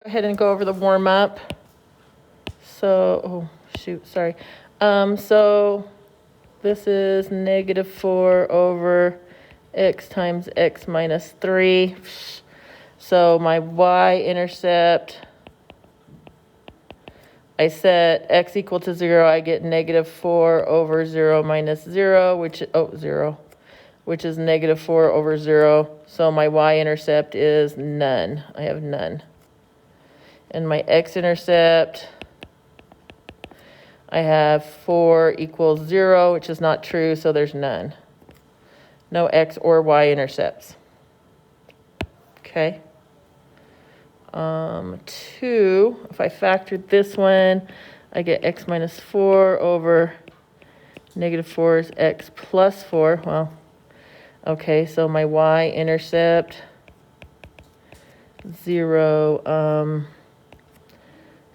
Go ahead and go over the warm up. So, oh shoot, sorry. So this is -4 over x times x minus 3. So my y-intercept, I set x equal to 0, I get -4 over 0 minus 0, which, 0, which is -4 over 0. So my y-intercept is none. I have none. And my x-intercept, I have 4 equals 0, which is not true, so there's none. No x or y intercepts. Okay. 2, if I factored this one, I get x minus 4 over -4 is x plus 4. Well, okay, so my y-intercept, 0,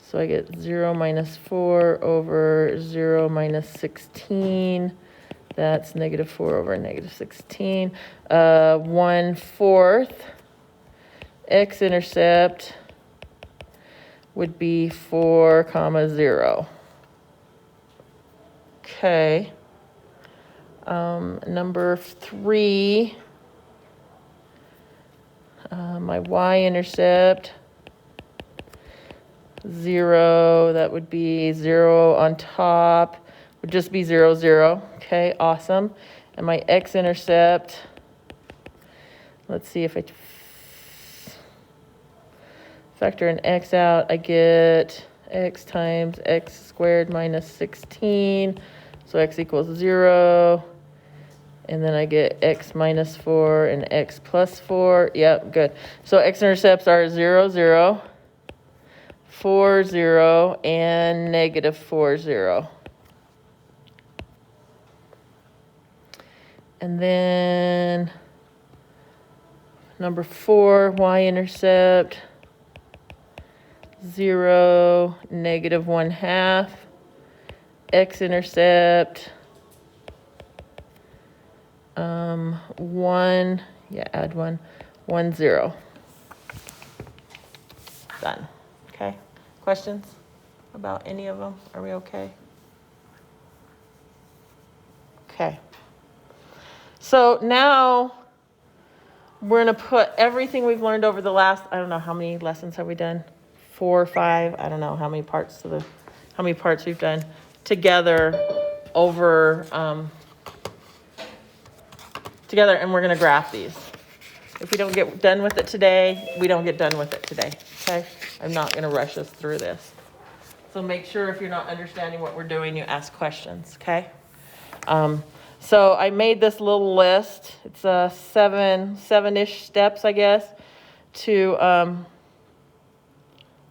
so I get 0 minus 4 over 0 minus 16. That's -4 over -16. 1/4 x-intercept would be 4, 0. Okay. Number 3, my y-intercept, 0, that would be 0 on top, would just be 0, 0. Okay, awesome. And my x-intercept, let's see if I factor an x out, I get x times x squared minus 16. So x equals 0. And then I get x minus 4 and x plus 4. Yep, good. So x-intercepts are 0, 0, 4, 0, and -4, 0. And then number 4, y-intercept, 0, -1/2. X-intercept, 1, yeah, add 1, 1, 0. Done. Okay. Questions about any of them? Are we okay? Okay. So now we're going to put everything we've learned over the last, I don't know, how many lessons have we done? 4 or 5? I don't know how many parts we've done together over, together, and we're going to graph these. If we don't get done with it today, we don't get done with it today, okay? I'm not going to rush us through this. So make sure if you're not understanding what we're doing, you ask questions, okay? So I made this little list. It's seven-ish steps, I guess, to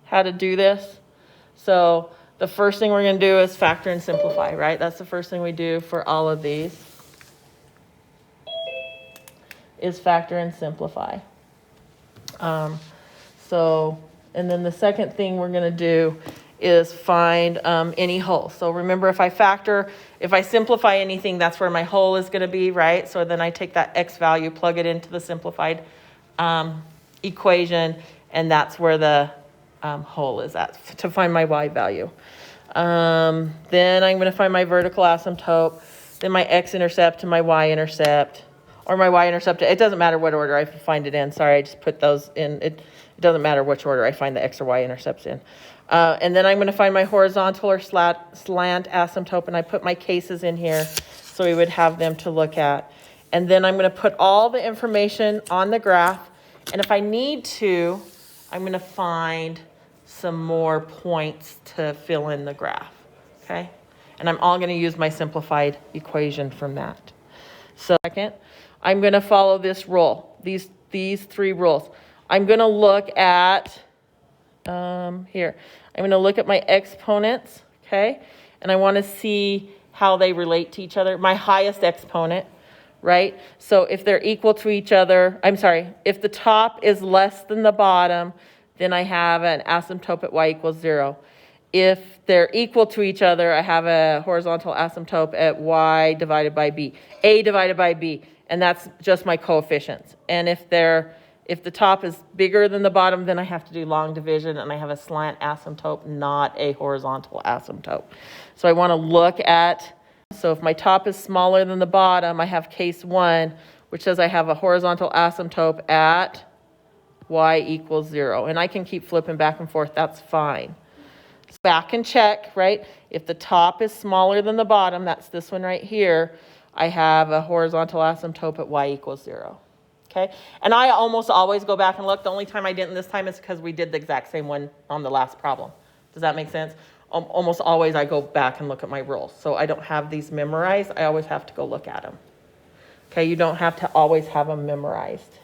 how to do this. So the first thing we're going to do is factor and simplify, right? That's the first thing we do for all of these, is factor and simplify. And then the second thing we're going to do is find any hole. So remember, if I simplify anything, that's where my hole is going to be, right? So then I take that x value, plug it into the simplified equation, and that's where the hole is at to find my y value. Then I'm going to find my vertical asymptote, then my x-intercept and my y-intercept, or my y-intercept. It doesn't matter what order I find it in. Sorry, I just put those in. It doesn't matter which order I find the x or y-intercepts in. And then I'm going to find my horizontal or slant asymptote, and I put my cases in here so we would have them to look at. And then I'm going to put all the information on the graph, and if I need to, I'm going to find some more points to fill in the graph, okay? And I'm all going to use my simplified equation from that. So second, I'm going to follow this rule, these 3 rules. I'm going to look at, here, I'm going to look at my exponents, okay? And I want to see how they relate to each other. My highest exponent, right? So if they're equal to each other, if the top is less than the bottom, then I have an asymptote at y equals 0. If they're equal to each other, I have a horizontal asymptote at y divided by b, a divided by b, and that's just my coefficients. And if they're If the top is bigger than the bottom, then I have to do long division, and I have a slant asymptote, not a horizontal asymptote. So I want to look at, so if my top is smaller than the bottom, I have case 1, which says I have a horizontal asymptote at y equals 0. And I can keep flipping back and forth, that's fine. Back and check, right? If the top is smaller than the bottom, that's this one right here, I have a horizontal asymptote at y equals 0. Okay, and I almost always go back and look. The only time I didn't this time is because we did the exact same one on the last problem. Does that make sense? Almost always I go back and look at my rules. So I don't have these memorized. I always have to go look at them. Okay, you don't have to always have them memorized.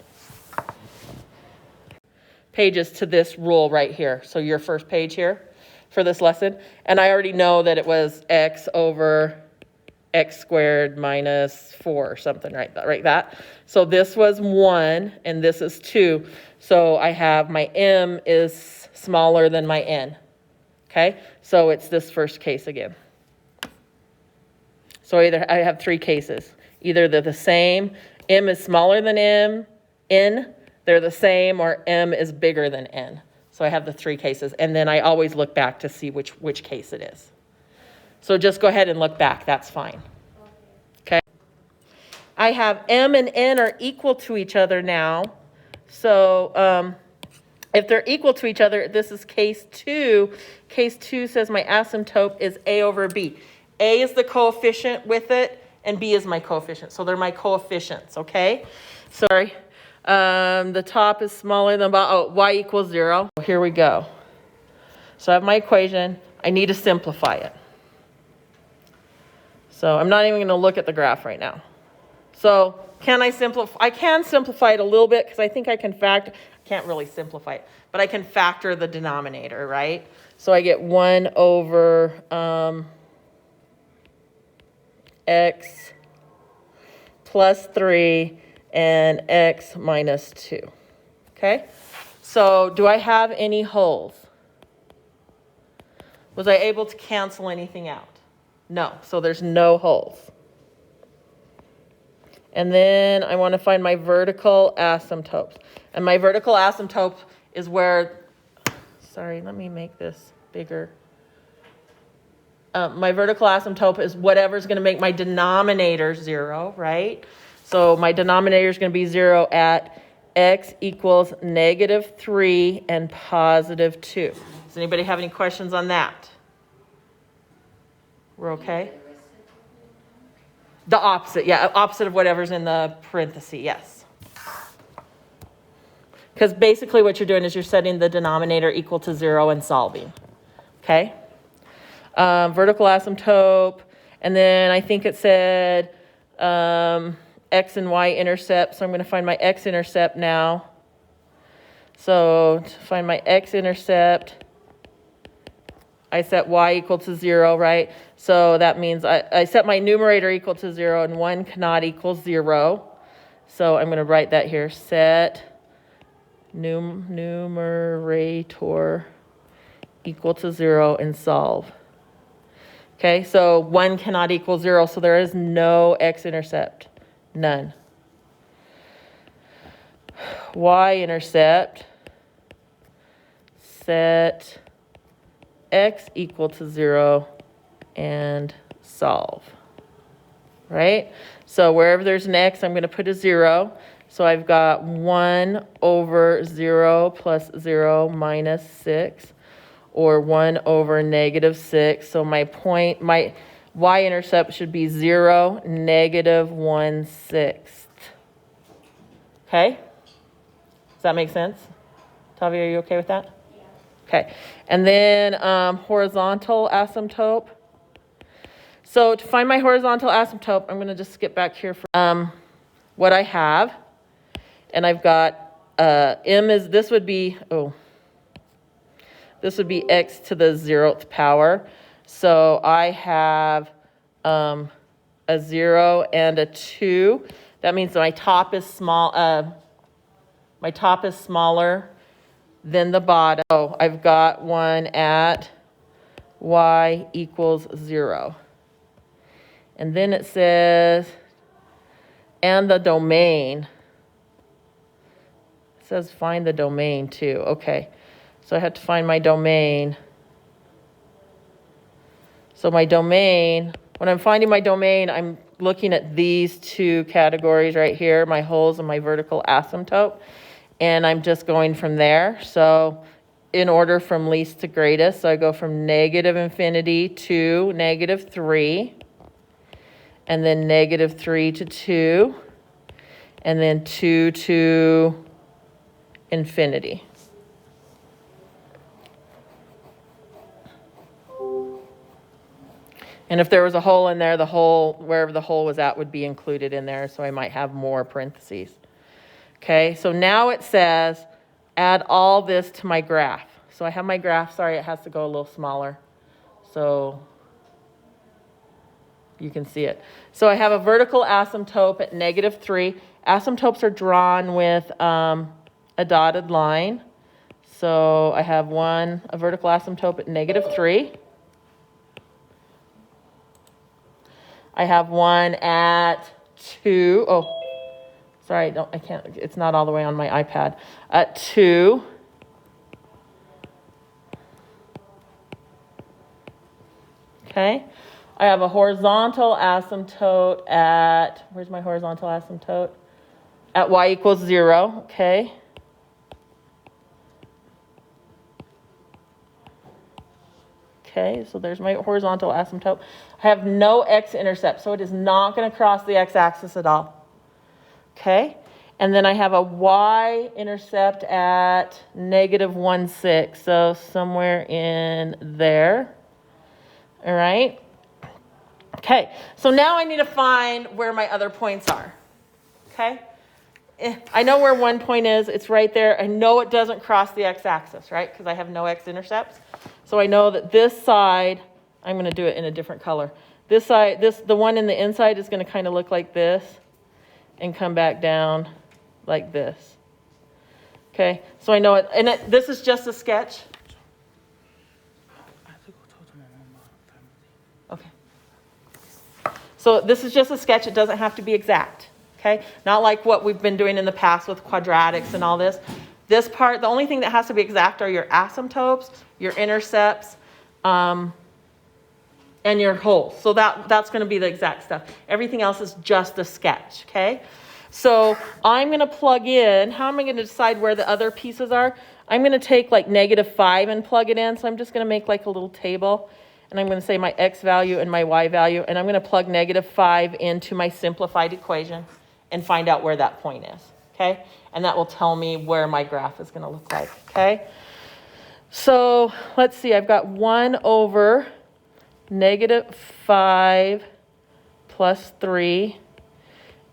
Pages to this rule right here. So your first page here for this lesson. And I already know that it was x over x squared minus 4 or something, right? That. So this was 1 and this is 2. So I have my m is smaller than my n. Okay, so it's this first case again. So I have 3 cases. Either they're the same, m is smaller than n, they're the same, or m is bigger than n. So I have the 3 cases, and then I always look back to see which case it is. So just go ahead and look back, that's fine. Okay. I have m and n are equal to each other now. So if they're equal to each other, this is case 2. Case 2 says my asymptote is a over b. A is the coefficient with it, and b is my coefficient. So they're my coefficients, okay? Sorry. The top is smaller than bottom. Oh, y equals 0. Here we go. So I have my equation. I need to simplify it. So I'm not even going to look at the graph right now. So can I simplify? I can simplify it a little bit because I think I can factor. I can't really simplify it, but I can factor the denominator, right? So I get 1 over x plus 3 and x minus 2. Okay? So do I have any holes? Was I able to cancel anything out? No. So there's no holes. And then I want to find my vertical asymptotes. And my vertical asymptote is where, sorry, let me make this bigger. My vertical asymptote is whatever's going to make my denominator 0, right? So my denominator is going to be 0 at x equals -3 and +2. Does anybody have any questions on that? We're okay? The opposite, yeah, opposite of whatever's in the parenthesis, yes. Because basically what you're doing is you're setting the denominator equal to 0 and solving, okay? Vertical asymptote, and then I think it said x and y intercept, so I'm going to find my x-intercept now. So to find my x-intercept, I set y equal to 0, right? So that means I set my numerator equal to 0, and 1 cannot equal 0. So I'm going to write that here. Set numerator equal to 0 and solve. Okay, so 1 cannot equal 0, so there is no x-intercept. None. Y-intercept, set x equal to 0 and solve, right? So wherever there's an x, I'm going to put a 0. So I've got 1 over 0 plus 0 minus 6, or 1 over -6. So my y-intercept should be 0, -1/6. Okay? Does that make sense? Tavia, are you okay with that? Yeah. Okay. And then horizontal asymptote. So to find my horizontal asymptote, I'm going to just skip back here for what I have. And I've got this would be x to the 0th power. So I have a 0 and a 2. That means my top is small. My top is smaller than the bottom. So I've got one at y equals 0. And then it says, and the domain. It says find the domain too. Okay, so I have to find my domain. So my domain, when I'm finding my domain, I'm looking at these two categories right here, my holes and my vertical asymptote, and I'm just going from there. So in order from least to greatest, so I go from negative infinity to negative 3, and then negative 3 to 2, and then 2 to infinity. And if there was a hole in there, the hole, wherever the hole was at, would be included in there, so I might have more parentheses. Okay, so now it says, add all this to my graph. So I have my graph, sorry, it has to go a little smaller, so you can see it. So I have a vertical asymptote at negative 3. Asymptotes are drawn with a dotted line. So I have a vertical asymptote at negative 3. I have one at 2. Oh, sorry, I can't, it's not all the way on my iPad. At 2. Okay. I have a horizontal asymptote at, where's my horizontal asymptote? At y equals 0, okay. Okay, so there's my horizontal asymptote. I have no x-intercept, so it is not going to cross the x-axis at all. Okay, and then I have a y-intercept at negative 1,6, so somewhere in there. All right. Okay, so now I need to find where my other points are. Okay, I know where one point is. It's right there. I know it doesn't cross the x-axis, right? Because I have no x-intercepts. So I know that this side, I'm going to do it in a different color. This side, the one in the inside is going to kind of look like this and come back down like this. Okay, so I know it, and this is just a sketch. Okay. So this is just a sketch. It doesn't have to be exact. Okay, not like what we've been doing in the past with quadratics and all this. This part, the only thing that has to be exact are your asymptotes, your intercepts, and your holes. So that's going to be the exact stuff. Everything else is just a sketch, okay? So I'm going to plug in, how am I going to decide where the other pieces are? I'm going to take like negative 5 and plug it in. So I'm just going to make like a little table. And I'm going to say my x value and my y value. And I'm going to plug negative 5 into my simplified equation and find out where that point is, okay? And that will tell me where my graph is going to look like, okay? So let's see, I've got 1 over negative 5 plus 3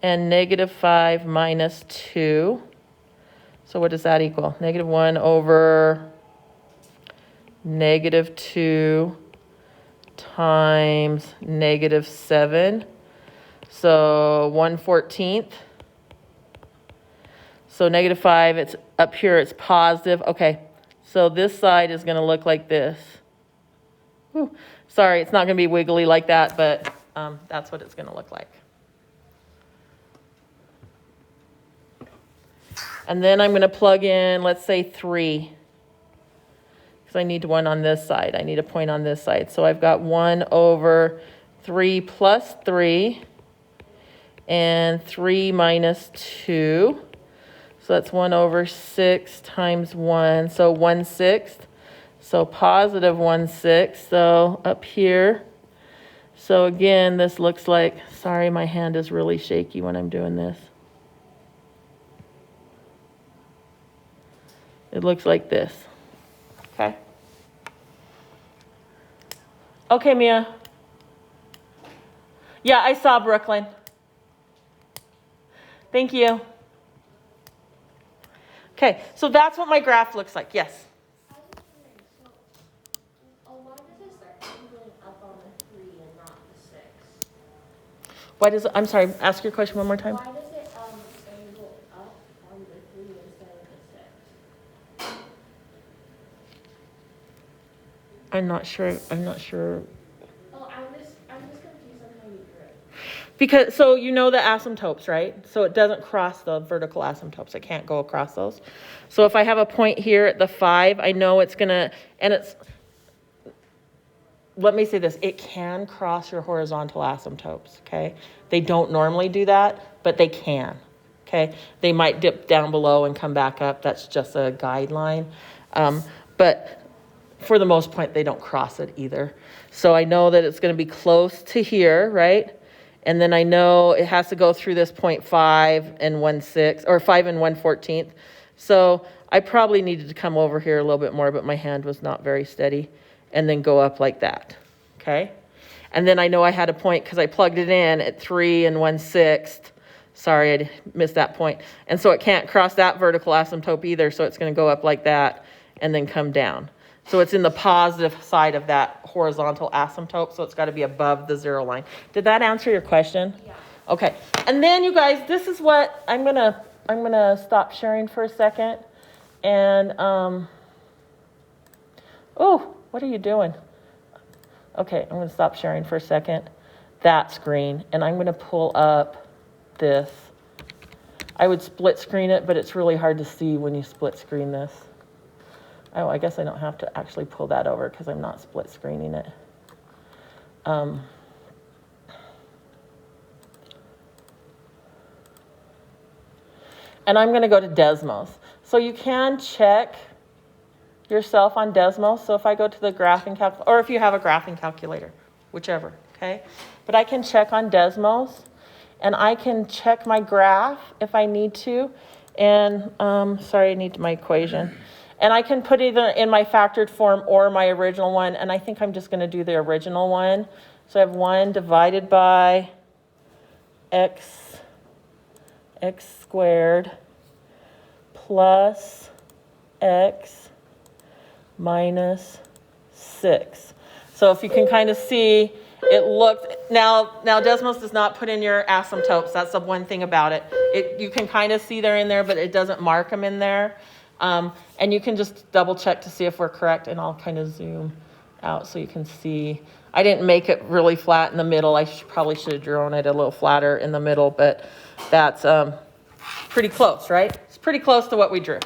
and negative 5 minus 2. So what does that equal? Negative 1 over negative 2 times negative 7. So 1/14. So negative 5, it's up here, it's positive. Okay, so this side is going to look like this. Whew. Sorry, it's not going to be wiggly like that, but that's what it's going to look like. And then I'm going to plug in, let's say 3. Because I need one on this side. I need a point on this side. So I've got 1 over 3 plus 3. And 3 minus 2. So that's 1 over 6 times 1. So 1/6. So positive 1/6. So up here. So again, this looks like, sorry, my hand is really shaky when I'm doing this. It looks like this. Okay. Okay, Mia. Yeah, I saw Brooklyn. Thank you. Okay, so that's what my graph looks like. Yes? Why does it start angling up on the 3 and not the 6? Why does it, I'm sorry, ask your question one more time. Why does it angle up on the 3 instead of the 6? I'm not sure. Oh, I'm just confused on how you drew it. Because, so you know the asymptotes, right? So it doesn't cross the vertical asymptotes. It can't go across those. So if I have a point here at the 5, I know it's going to, and it's, let me say this, it can cross your horizontal asymptotes, okay? They don't normally do that, but they can, okay? They might dip down below and come back up. That's just a guideline. But for the most part, they don't cross it either. So I know that it's going to be close to here, right? And then I know it has to go through this point 5 and 1/6, or 5 and 1/14. So I probably needed to come over here a little bit more, but my hand was not very steady. And then go up like that, okay? And then I know I had a point because I plugged it in at 3 and 1/6. Sorry, I missed that point. And so it can't cross that vertical asymptote either, so it's going to go up like that and then come down. So it's in the positive side of that horizontal asymptote, so it's got to be above the 0 line. Did that answer your question? Yeah. Okay. And then you guys, this is what I'm gonna stop sharing for a second. And oh, what are you doing? Okay, I'm gonna stop sharing for a second. That screen, and I'm gonna pull up this. I would split screen it, but it's really hard to see when you split screen this. Oh, I guess I don't have to actually pull that over because I'm not split screening it. And I'm going to go to Desmos. So you can check yourself on Desmos. So if I go to the graphing calculator, or if you have a graphing calculator, whichever, okay? But I can check on Desmos, and I can check my graph if I need to. And, sorry, I need my equation. And I can put either in my factored form or my original one. And I think I'm just going to do the original one. So I have 1 divided by x squared plus x minus 6. So if you can kind of see, it looks, now Desmos does not put in your asymptotes. That's the one thing about it. You can kind of see they're in there, but it doesn't mark them in there. And you can just double check to see if we're correct, and I'll kind of zoom out so you can see. I didn't make it really flat in the middle. I probably should have drawn it a little flatter in the middle, but that's pretty close, right? It's pretty close to what we drew.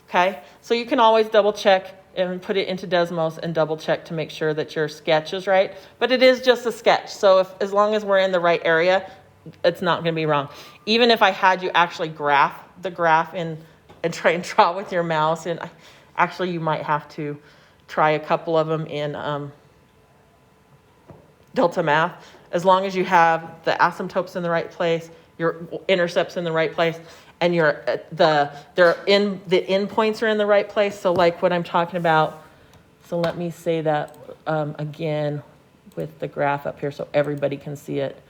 Okay, so you can always double check and put it into Desmos and double check to make sure that your sketch is right. But it is just a sketch, so as long as we're in the right area, it's not going to be wrong. Even if I had you actually graph the graph and try and draw with your mouse, and actually you might have to try a couple of them in Delta Math. As long as you have the asymptotes in the right place, your intercepts in the right place, and the endpoints are in the right place. So like what I'm talking about. So let me say that again with the graph up here so everybody can see it.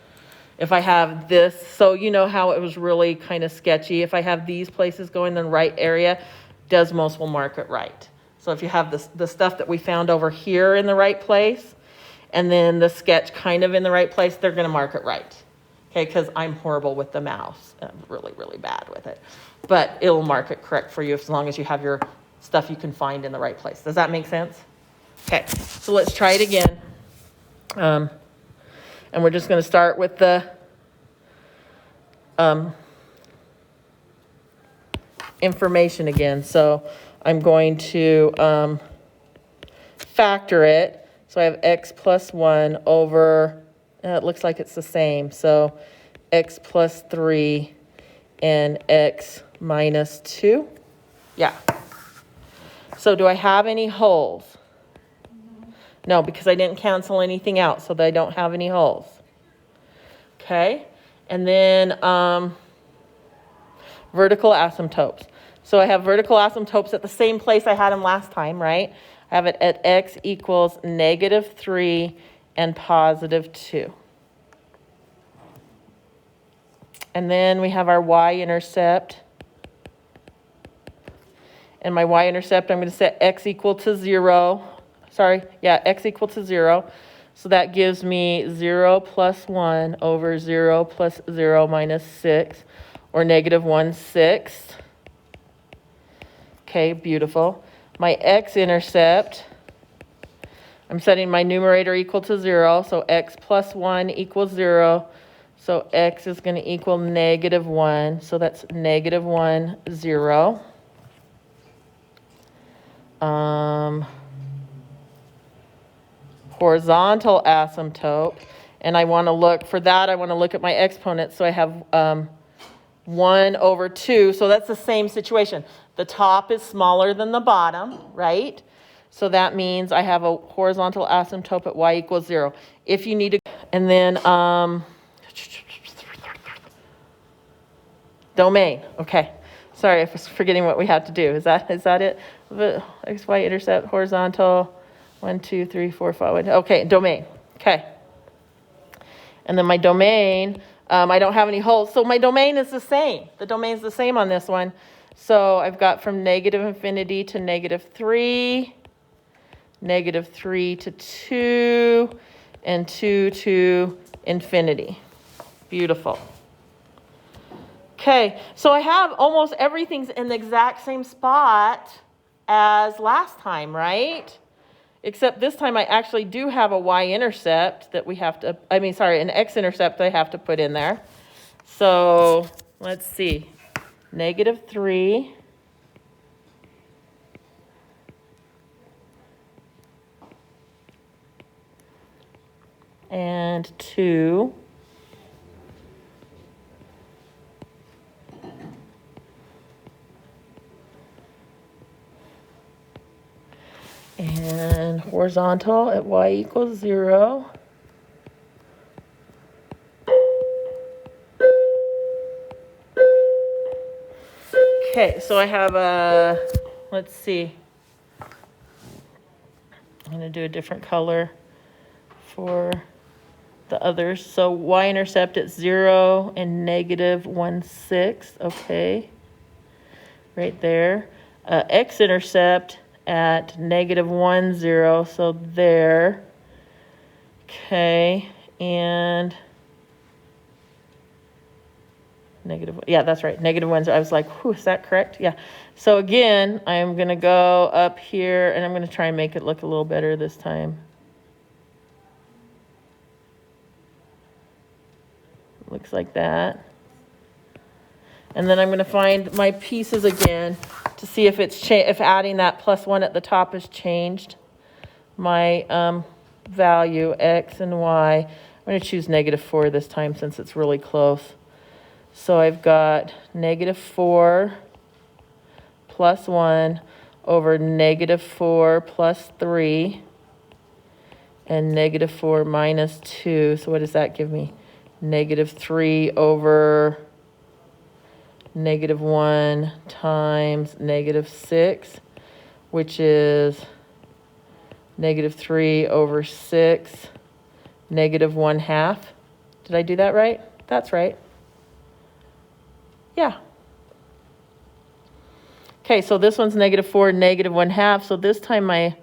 If I have this, so you know how it was really kind of sketchy. If I have these places going in the right area, Desmos will mark it right. So if you have the stuff that we found over here in the right place, and then the sketch kind of in the right place, they're going to mark it right. Okay, because I'm horrible with the mouse. I'm really, really bad with it. But it'll mark it correct for you as long as you have your stuff you can find in the right place. Does that make sense? Okay, so let's try it again. And we're just going to start with the information again. So I'm going to factor it. So I have x plus 1 over, it looks like it's the same. So x plus 3 and x minus 2. Yeah. So do I have any holes? No, because I didn't cancel anything out, so they don't have any holes. Okay, and then vertical asymptotes. So I have vertical asymptotes at the same place I had them last time, right? I have it at x equals -3 and +2. And then we have our y-intercept. And my y-intercept, I'm going to set x equal to 0. Sorry, yeah, x equal to 0. So that gives me 0 plus 1 over 0 plus 0 minus 6, or -1/6. Okay, beautiful. My x-intercept, I'm setting my numerator equal to 0, so x plus 1 equals 0. So x is going to equal -1, so that's -1, 0. Horizontal asymptote, and I want to look, for that I want to look at my exponents, so I have 1 over 2, so that's the same situation. The top is smaller than the bottom, right? So that means I have a horizontal asymptote at y equals 0. If you need to, and then domain, okay. Sorry, I was forgetting what we had to do. Is that it? X, y, intercept, horizontal, 1, 2, 3, 4, 5. Okay, domain, okay. And then my domain, I don't have any holes, so my domain is the same. The domain is the same on this one. So I've got from -infinity to -3, -3 to 2, and 2 to infinity. Beautiful. Okay, so I have almost everything's in the exact same spot as last time, right? Except this time I actually do have a y-intercept that we have to, an x-intercept I have to put in there. So let's see, -3. And 2. And horizontal at y equals 0. Okay, so I have a, let's see. I'm going to do a different color for the others. So y-intercept at 0 and -1/6. Okay, right there. X-intercept at -1, 0, so there. Okay, and yeah, that's right, -1. I was like, whew, is that correct? Yeah. So again, I'm going to go up here, and I'm going to try and make it look a little better this time. Looks like that. And then I'm going to find my pieces again to see if it's if adding that +1 at the top has changed my value, x and y. I'm going to choose -4 this time since it's really close. So I've got -4 plus 1 over -4 plus 3 and -4 minus 2. So what does that give me? -3 over -1 times -6, which is -3 over 6, -1/2. Did I do that right? That's right. Yeah. Okay, so this one's -4, -1/2. So this time my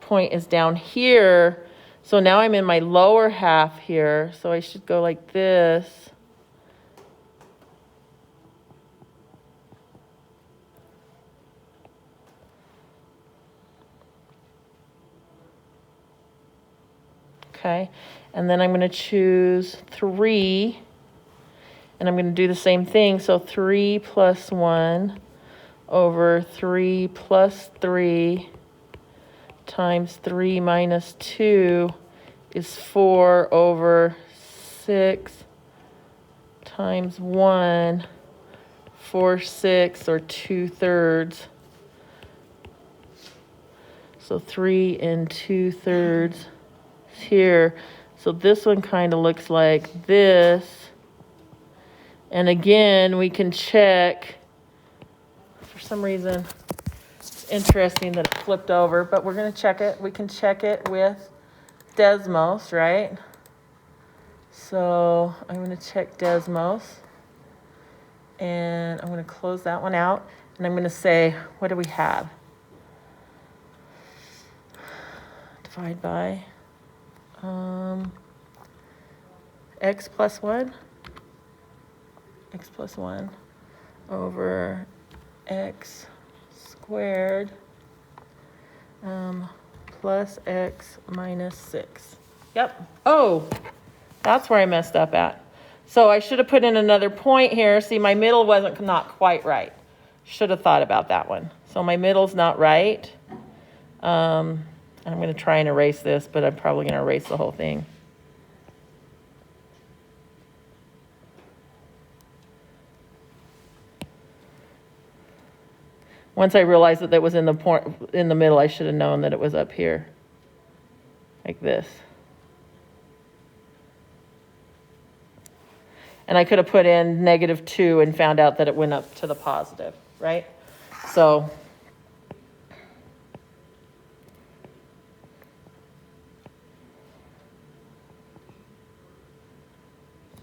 point is down here. So now I'm in my lower half here. So I should go like this. Okay, and then I'm going to choose 3, and I'm going to do the same thing. So 3 plus 1 over 3 plus 3 times 3 minus 2 is 4 over 6 times 1, 4/6 or 2/3. So 3 2/3 here. So this one kind of looks like this. And again, we can check. For some reason, it's interesting that it flipped over, but we're going to check it. We can check it with Desmos, right? So I'm going to check Desmos. And I'm going to close that one out. And I'm going to say, what do we have? Divide by x plus 1. X plus 1 over x squared plus x minus 6. Yep. Oh, that's where I messed up at. So I should have put in another point here. See, my middle wasn't not quite right. Should have thought about that one. So my middle's not right. I'm going to try and erase this, but I'm probably going to erase the whole thing. Once I realized that that was in the middle, I should have known that it was up here, like this. And I could have put in -2 and found out that it went up to the positive, right? So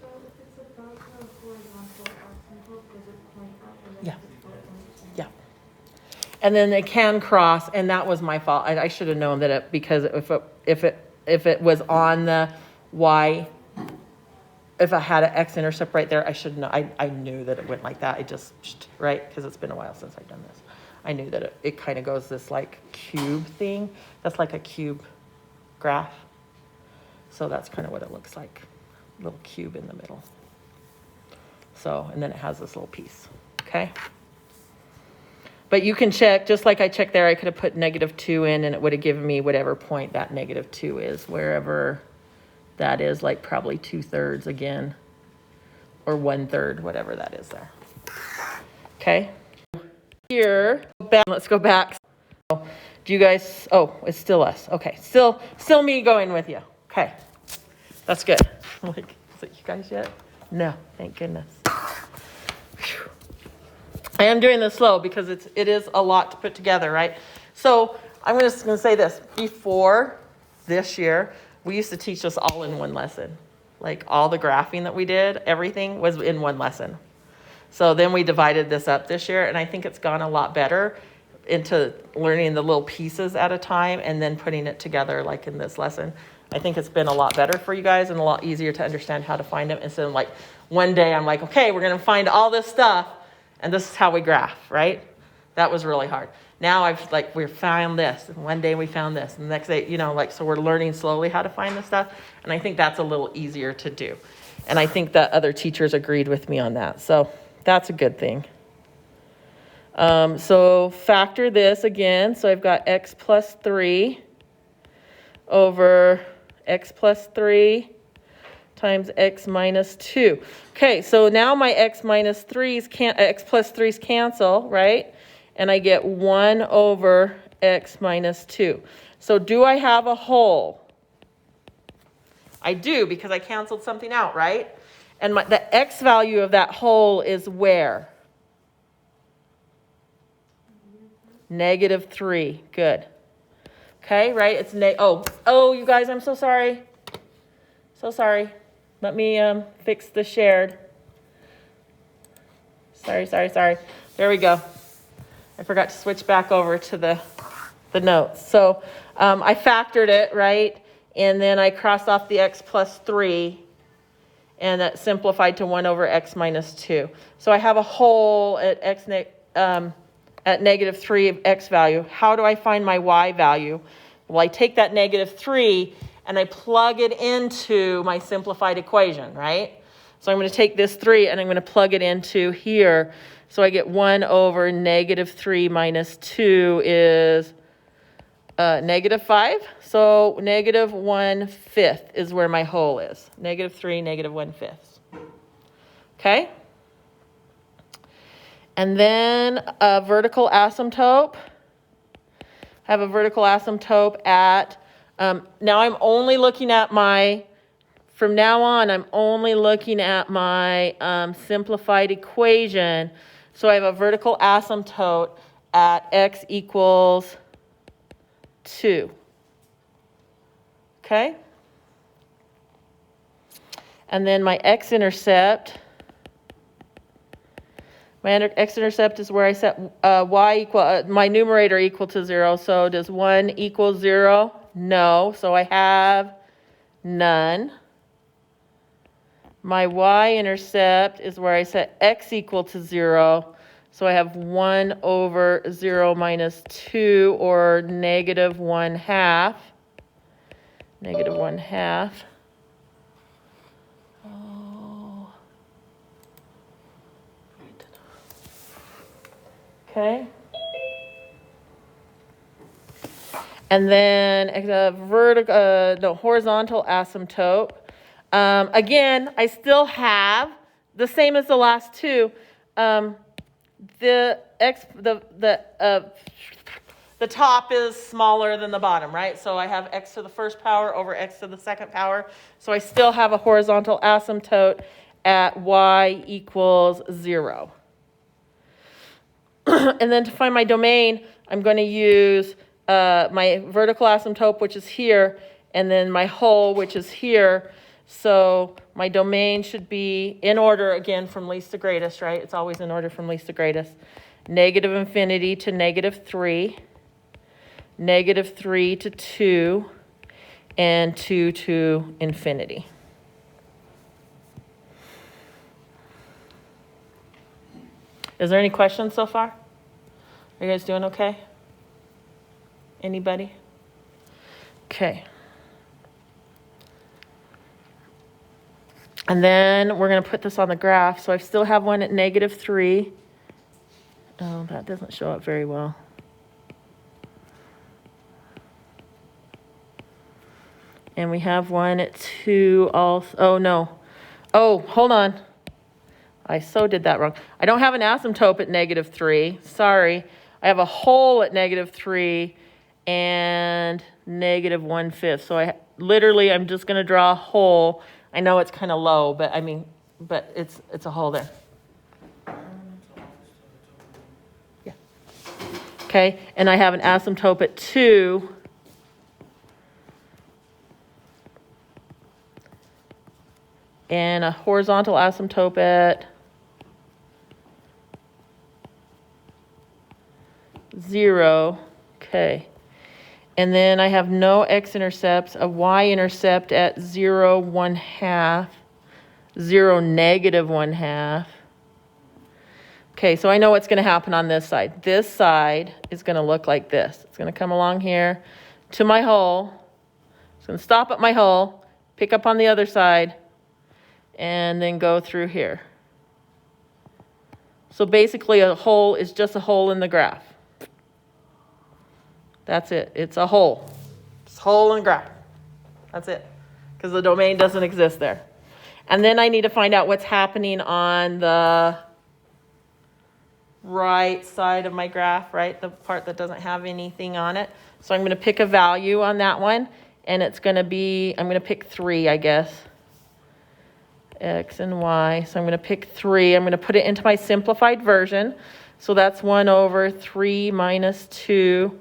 So if it's above the horizontal asymptote, does it point up and then Yeah. it's point yeah. And then it can cross, and that was my fault. I should have known that it, because if it was on the y, if I had an x-intercept right there, I should know. I knew that it went like that. I just, right? Because it's been a while since I've done this. I knew that it kind of goes this like cube thing. That's like a cube graph. So that's kind of what it looks like. Little cube in the middle. So, and then it has this little piece, okay? But you can check, just like I checked there, I could have put -2 in and it would have given me whatever point that -2 is, wherever that is, like probably 2/3 again, or 1/3, whatever that is there. Okay. Here, let's go back. Do you guys, oh, it's still us. Okay, still me going with you. Okay, that's good. I'm like, is it you guys yet? No, thank goodness. Whew. I am doing this slow because it is a lot to put together, right? So I'm just going to say this. Before this year, we used to teach this all in one lesson. Like all the graphing that we did, everything was in one lesson. So then we divided this up this year, and I think it's gone a lot better into learning the little pieces at a time and then putting it together like in this lesson. I think it's been a lot better for you guys and a lot easier to understand how to find them. Instead of like one day I'm like, okay, we're going to find all this stuff, and this is how we graph, right? That was really hard. Now we found this, and one day we found this, and the next day, so we're learning slowly how to find this stuff, and I think that's a little easier to do. And I think that other teachers agreed with me on that, so that's a good thing. So factor this again, so I've got x plus 3 over x plus 3 times x minus 2. Okay, so now my x plus 3's cancel, right? And I get 1 over x minus 2. So do I have a whole? I do, because I canceled something out, right? And the x value of that whole is where? -3. Good. Okay, right? It's oh, you guys, I'm so sorry. So sorry. Let me fix the shared. Sorry. There we go. I forgot to switch back over to the notes. So I factored it, right? And then I crossed off the x plus 3, and that simplified to 1 over x minus 2. So I have a whole at at -3 of x value. How do I find my y value? Well, I take that -3 and I plug it into my simplified equation, right? So I'm going to take this 3 and I'm going to plug it into here. So I get 1 over -3 minus 2 is -5. So -1/5 is where my whole is. -3, -1/5. Okay? And then a vertical asymptote. I have a vertical asymptote at, now I'm only looking at from now on, I'm only looking at my simplified equation. So I have a vertical asymptote at x equals 2. Okay? And then my x-intercept. My x-intercept is where I set y equal, my numerator equal to 0. So does 1 equal 0? No. So I have none. My y-intercept is where I set x equal to 0. So I have 1 over 0 minus 2, or negative 1/2. Negative 1/2. Oh. Okay. And then the horizontal asymptote. Again, I still have the same as the last two. The top is smaller than the bottom, right? So I have x to the first power over x to the second power. So I still have a horizontal asymptote at y equals 0. And then to find my domain, I'm going to use my vertical asymptote, which is here, and then my hole, which is here. So my domain should be in order, again, from least to greatest, right? It's always in order from least to greatest. Negative infinity to negative 3, negative 3 to 2, and 2 to infinity. Is there any questions so far? Are you guys doing okay? Anybody? Okay. And then we're going to put this on the graph. So I still have one at negative 3. Oh, that doesn't show up very well. And we have one at 2 also. Oh, no. Oh, hold on. I so did that wrong. I don't have an asymptote at negative 3. Sorry. I have a hole at negative 3 and negative 1/5. So I'm just going to draw a hole. I know it's kind of low, but it's a hole there. Yeah. Okay, and I have an asymptote at 2. And a horizontal asymptote at 0. Okay. And then I have no x-intercepts, a y-intercept at 0, 1/2, 0, negative 1/2. Okay, so I know what's going to happen on this side. This side is going to look like this. It's going to come along here to my hole. It's going to stop at my hole, pick up on the other side, and then go through here. So basically a hole is just a hole in the graph. That's it. It's a hole. It's a hole in the graph. That's it. Because the domain doesn't exist there. And then I need to find out what's happening on the right side of my graph, right? The part that doesn't have anything on it. So I'm going to pick a value on that one. And it's going to be, I'm going to pick 3, I guess. X and Y. So I'm going to pick 3. I'm going to put it into my simplified version. So that's 1 over 3 minus 2.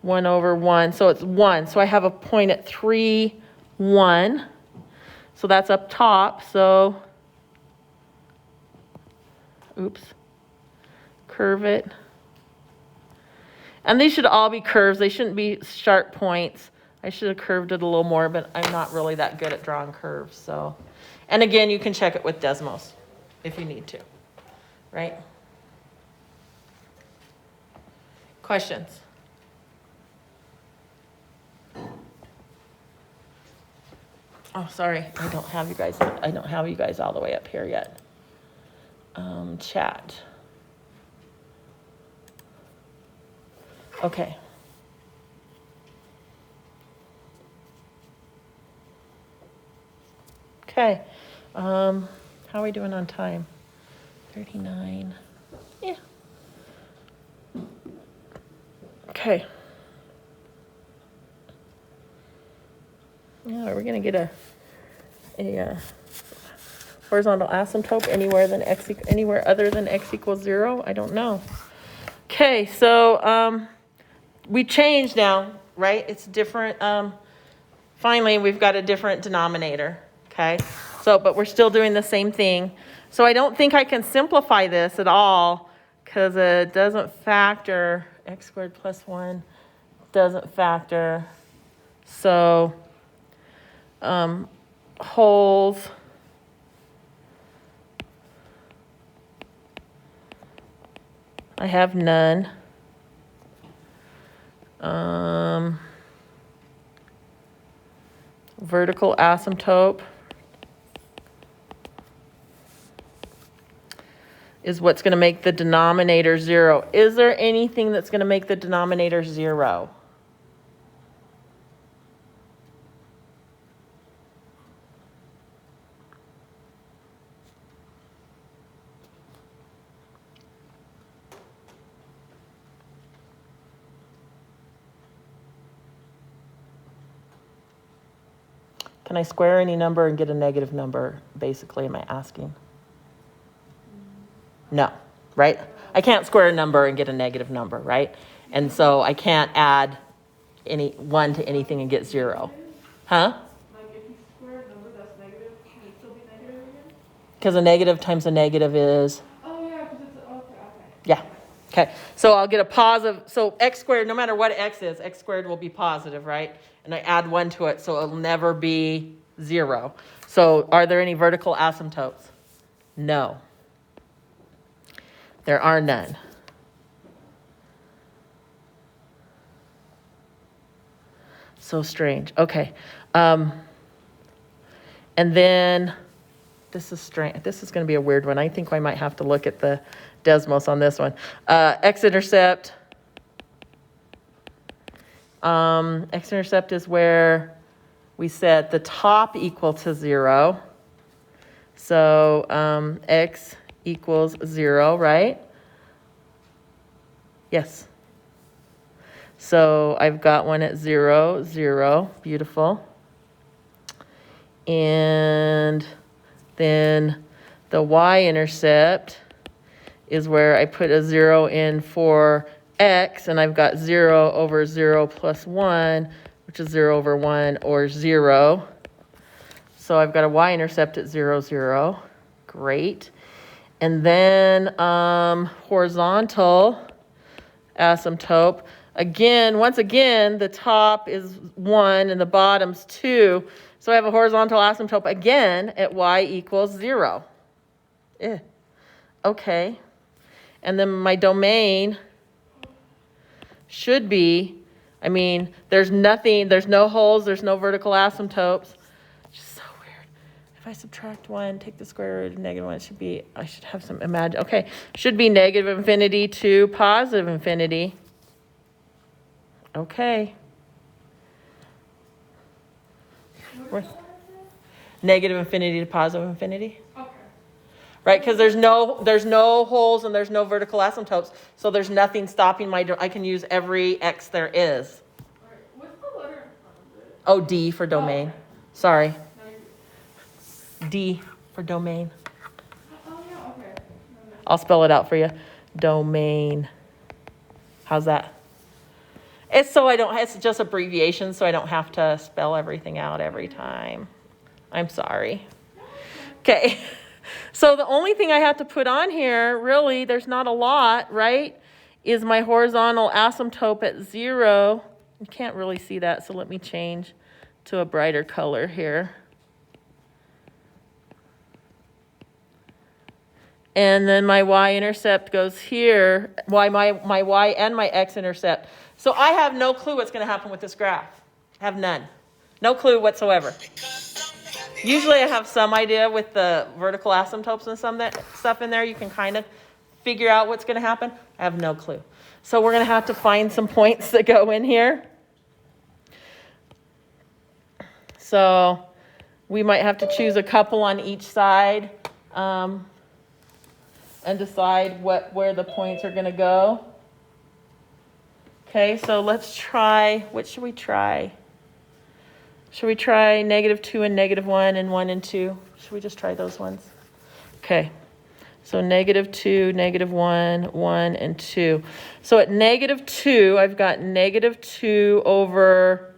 1 over 1, so it's 1. So I have a point at 3, 1. So that's up top, so, oops, curve it. And these should all be curves. They shouldn't be sharp points. I should have curved it a little more, but I'm not really that good at drawing curves, so. And again, you can check it with Desmos if you need to, right? Questions? Oh, sorry, I don't have you guys all the way up here yet. Chat. Okay. Okay. How are we doing on time? 39. Yeah. Okay. Yeah, are we going to get a horizontal asymptote anywhere other than x equals 0? I don't know. Okay, so we changed now, right? It's different. Finally, we've got a different denominator. Okay, so but we're still doing the same thing. So I don't think I can simplify this at all because it doesn't factor. X squared plus 1 doesn't factor. So holes I have none. Vertical asymptote is what's going to make the denominator 0. Is there anything that's going to make the denominator 0? Can I square any number and get a negative number, basically, am I asking? No, right? I can't square a number and get a negative number, right? And so I can't add any 1 to anything and get 0. Huh? Like if you square a number that's negative, can it still be negative again? Because a negative times a negative is? Oh yeah, because it's, okay. Yeah. Okay, so I'll get a positive, so x squared, no matter what x is, x squared will be positive, right? And I add 1 to it, so it'll never be 0. So are there any vertical asymptotes? No. There are none. So strange. Okay. And then this is strange. This is going to be a weird one. I think I might have to look at the Desmos on this one. X-intercept. X-intercept is where we set the top equal to 0. So x equals 0, right? Yes. So I've got one at 0, 0. Beautiful. And then the y-intercept is where I put a 0 in for x, and I've got 0 over 0 plus 1, which is 0 over 1, or 0. So I've got a y-intercept at 0, 0. Great. And then horizontal asymptote. Again, once again, the top is 1 and the bottom's 2. So I have a horizontal asymptote again at y equals 0. Okay. And then my domain should be, I mean, there's nothing, there's no holes, there's no vertical asymptotes. Just so weird. If I subtract 1, take the square root of -1, it should be, I should have some imagine. Okay, should be negative infinity to positive infinity. Okay. Negative infinity to positive infinity. Okay. Right, because there's no holes and there's no vertical asymptotes, so there's nothing stopping I can use every x there is. Alright, what's the letter in front of it? Oh, D for domain. Okay. Sorry, No, you're- D for domain. Oh yeah, okay. I'll spell it out for you. Domain. How's that? It's just abbreviation, so I don't have to spell everything out every time. I'm sorry. Okay. So the only thing I have to put on here, really, there's not a lot, right, is my horizontal asymptote at 0. You can't really see that, so let me change to a brighter color here. And then my y-intercept goes here, my y and my x-intercept. So I have no clue what's going to happen with this graph. I have none. No clue whatsoever. Usually I have some idea with the vertical asymptotes and some that stuff in there. You can kind of figure out what's going to happen. I have no clue. So we're going to have to find some points that go in here. So we might have to choose a couple on each side and decide where the points are going to go. Okay, so let's try, what should we try? Should we try -2 and -1 and 1 and 2? Should we just try those ones? Okay, so -2, -1, 1, and 2. So at -2, I've got -2 over,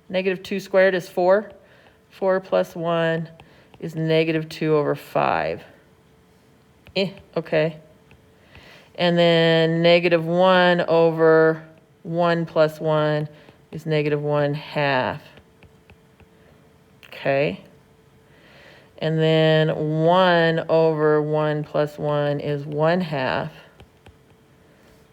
-2 squared is 4. 4 plus 1 is -2 over 5. Okay. And then -1 over 1 plus 1 is -1/2. Okay. And then 1 over 1 plus 1 is 1/2.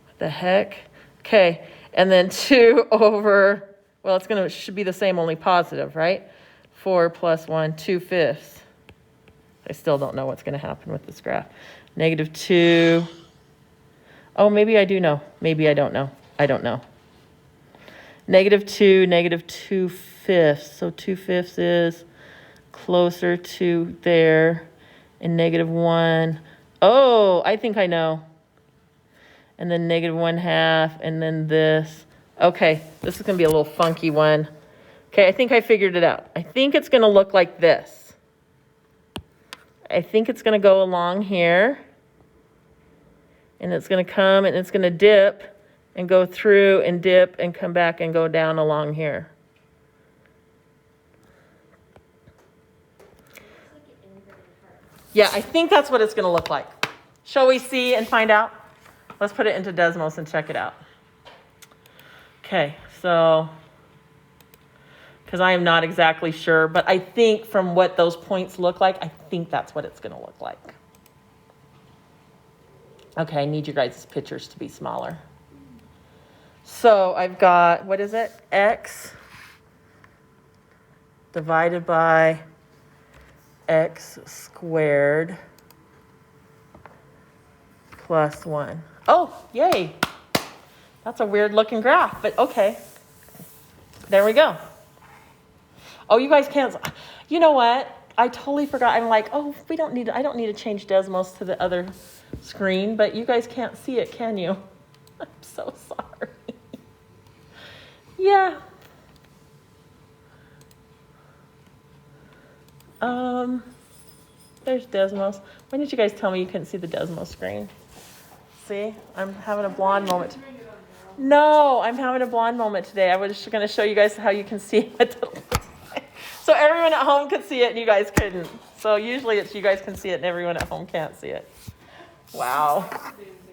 What the heck? Okay, and then 2 over, well, should be the same, only positive, right? 4 plus 1, 2/5. I still don't know what's going to happen with this graph. -2. Oh, maybe I do know. Maybe I don't know. I don't know. -2, -2/5. So 2/5 is closer to there. And -1. Oh, I think I know. And then -1/2. And then this. Okay, this is going to be a little funky one. Okay, I think I figured it out. I think it's going to look like this. I think it's going to go along here. And it's going to come and it's going to dip and go through and dip and come back and go down along here. Yeah, I think that's what it's going to look like. Shall we see and find out? Let's put it into Desmos and check it out. Okay, so, because I am not exactly sure, but I think from what those points look like, I think that's what it's going to look like. Okay, I need you guys' pictures to be smaller. So I've got, what is it? X divided by x squared plus 1. Oh, yay. That's a weird looking graph, but okay. There we go. Oh, you guys can't, you know what? I totally forgot. I'm like, oh, I don't need to change Desmos to the other screen, but you guys can't see it, can you? I'm so sorry. Yeah. There's Desmos. When did you guys tell me you couldn't see the Desmos screen? See, I'm having a blonde moment. No, I'm having a blonde moment today. I was just going to show you guys how you can see it. So everyone at home could see it and you guys couldn't. So usually it's you guys can see it and everyone at home can't see it. Wow.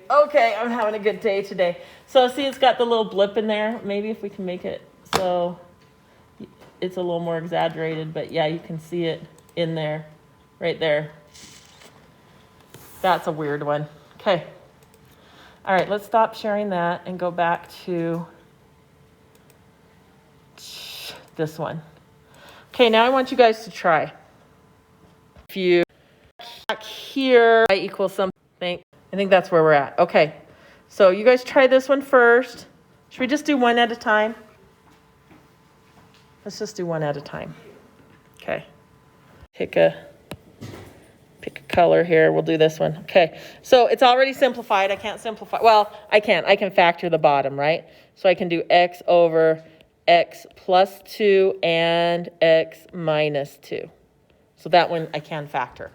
Okay, I'm having a good day today. So see, it's got the little blip in there. Maybe if we can make it so it's a little more exaggerated, but yeah, you can see it in there, right there. That's a weird one. Okay. All right, let's stop sharing that and go back to this one. Okay, now I want you guys to try. If you back here, I equals something. I think that's where we're at. Okay, so you guys try this one first. Should we just do one at a time? Let's just do one at a time. Okay. Pick a color here. We'll do this one. Okay, so it's already simplified. I can't simplify. Well, I can. I can factor the bottom, right? So I can do x over x plus 2 and x minus 2. So that one I can factor.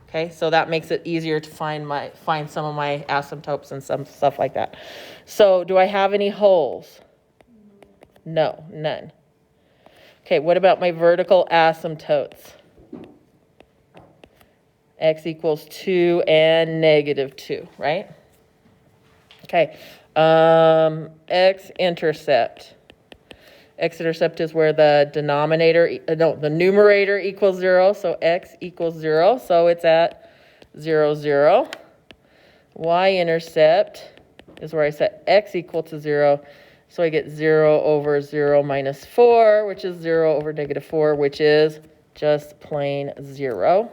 Okay, so that makes it easier to find some of my asymptotes and some stuff like that. So do I have any holes? No, none. Okay, what about my vertical asymptotes? X equals 2 and -2, right? Okay, x-intercept. X-intercept is where the the numerator equals 0, so x equals 0, so it's at 0, 0. Y-intercept is where I set x equal to 0, so I get 0 over 0 minus 4, which is 0 over -4, which is just plain 0.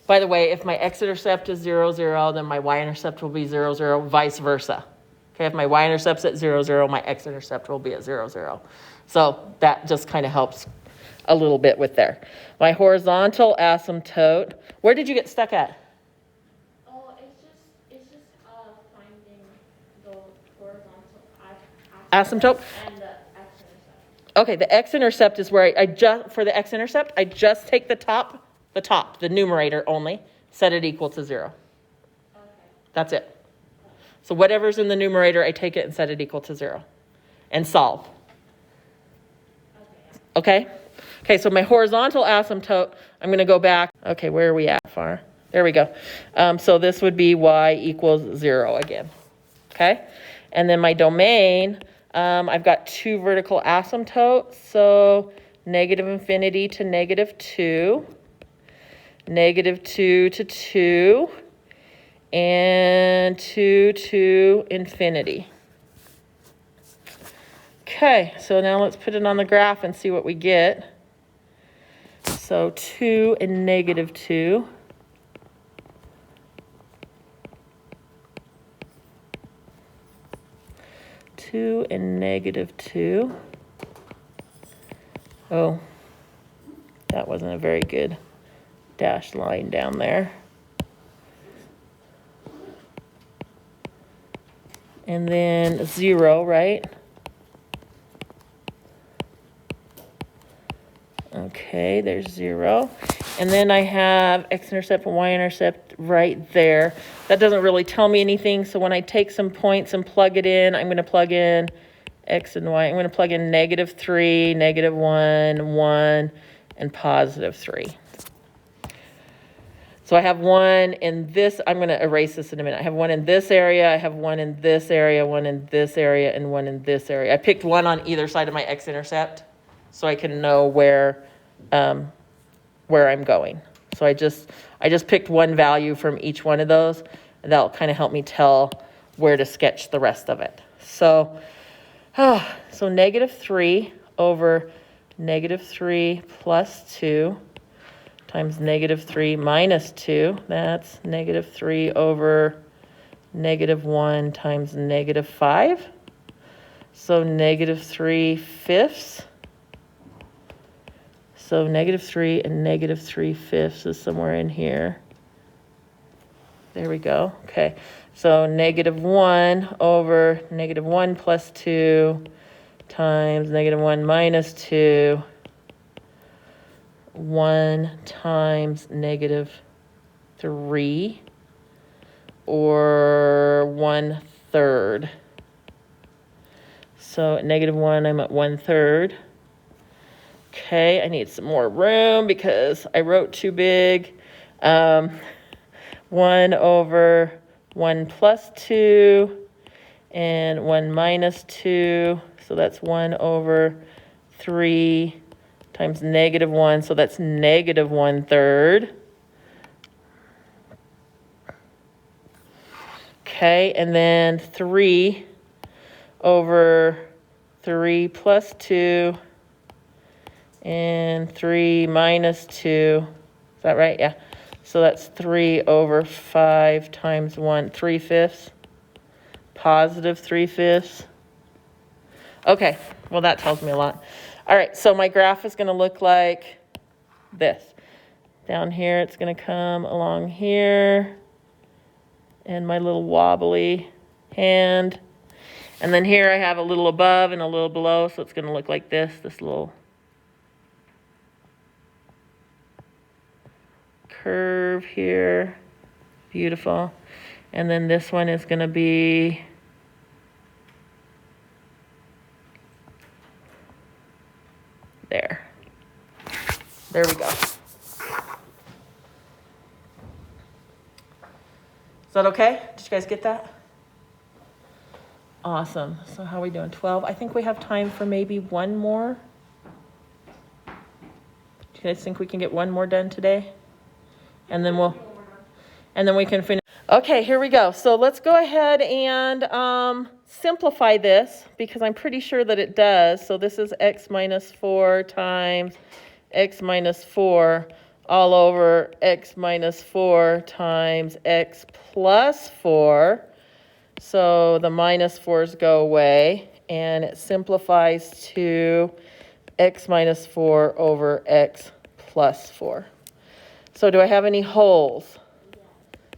By the way, if my x-intercept is 0, 0, then my y-intercept will be 0, 0, vice versa. Okay, if my y-intercept's at 0, 0, my x-intercept will be at 0, 0. So that just kind of helps a little bit with there. My horizontal asymptote, where did you get stuck at? Oh, it's just finding the horizontal Asymptote? and the x-intercept. Okay, the x-intercept is where for the x-intercept, I just take the top, the numerator only, set it equal to 0. Okay. That's it. So whatever's in the numerator, I take it and set it equal to 0 and solve. Okay? Okay, so my horizontal asymptote, I'm going to go back. Okay, where are we at, far? There we go. So this would be y equals 0 again. Okay? And then my domain, I've got 2 vertical asymptotes. So negative infinity to negative 2, negative 2 to 2, and 2 to infinity. Okay, so now let's put it on the graph and see what we get. So 2 and negative 2. Two and negative 2. Oh, that wasn't a very good dashed line down there. And then 0, right? Okay, there's 0. And then I have x-intercept and y-intercept right there. That doesn't really tell me anything, so when I take some points and plug it in, I'm going to plug in x and y. I'm going to plug in negative 3, negative 1, 1, and positive 3. So I have 1 in this. I'm going to erase this in a minute. I have 1 in this area. I have 1 in this area, 1 in this area, and 1 in this area. I picked 1 on either side of my x-intercept so I can know where I'm going. So I just picked one value from each one of those, and that'll kind of help me tell where to sketch the rest of it. So, so negative 3 over negative 3 plus 2 times negative 3 minus 2. That's negative 3 over negative 1 times negative 5. So negative 3/5. So negative 3 and negative 3/5 is somewhere in here. There we go. Okay. So negative 1 over negative 1 plus 2 times negative 1 minus 2. 1 times negative 3, or 1/3. So at negative 1, I'm at 1/3. Okay, I need some more room because I wrote too big. 1 over 1 plus 2 and 1 minus 2. So that's 1 over 3 times negative 1. So that's negative 1/3. Okay, and then 3 over 3 plus 2 and 3 minus 2. Is that right? Yeah. So that's 3 over 5 times 1, 3/5. Positive 3/5. Okay, well that tells me a lot. All right, so my graph is going to look like this. Down here, it's going to come along here, and my little wobbly hand. And then here I have a little above and a little below, so it's going to look like this little curve here. Beautiful. And then this one is going to be there. There we go. Is that okay? Did you guys get that? Awesome. So how are we doing? 12. I think we have time for maybe one more. Do you guys think we can get one more done today? And then we can finish. Okay, here we go. So let's go ahead and simplify this because I'm pretty sure that it does. So this is x minus 4 times x minus 4 all over x minus 4 times x plus 4. So the minus 4's go away, and it simplifies to x minus 4 over x plus 4. So do I have any holes?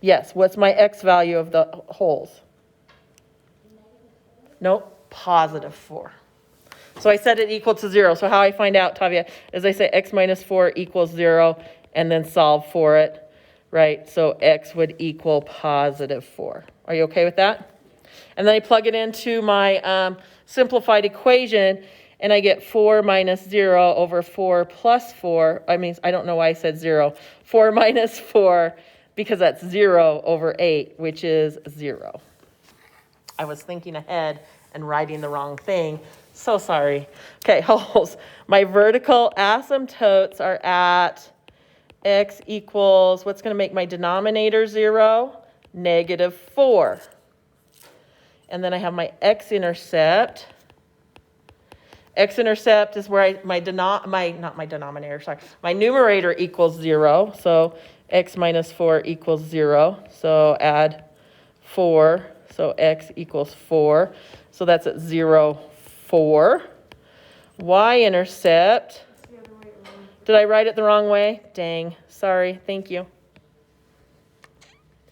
Yes. What's my x value of the holes? Nope, positive 4. So I set it equal to 0. So how I find out, Tavia, is I say x minus 4 equals 0 and then solve for it, right? So x would equal positive 4. Are you okay with that? And then I plug it into my simplified equation, and I get 4 minus 0 over 4 plus 4. I don't know why I said 0. 4 minus 4, because that's 0 over 8, which is 0. I was thinking ahead and writing the wrong thing. So sorry. Okay, holes. My vertical asymptotes are at x equals, what's going to make my denominator 0? -4. And then I have my x-intercept. X-intercept is where my numerator equals 0. So x minus 4 equals 0. So add 4. So x equals 4. So that's at 0, 4. Y-intercept. The other way around. Did I write it the wrong way? Dang. Sorry. Thank you.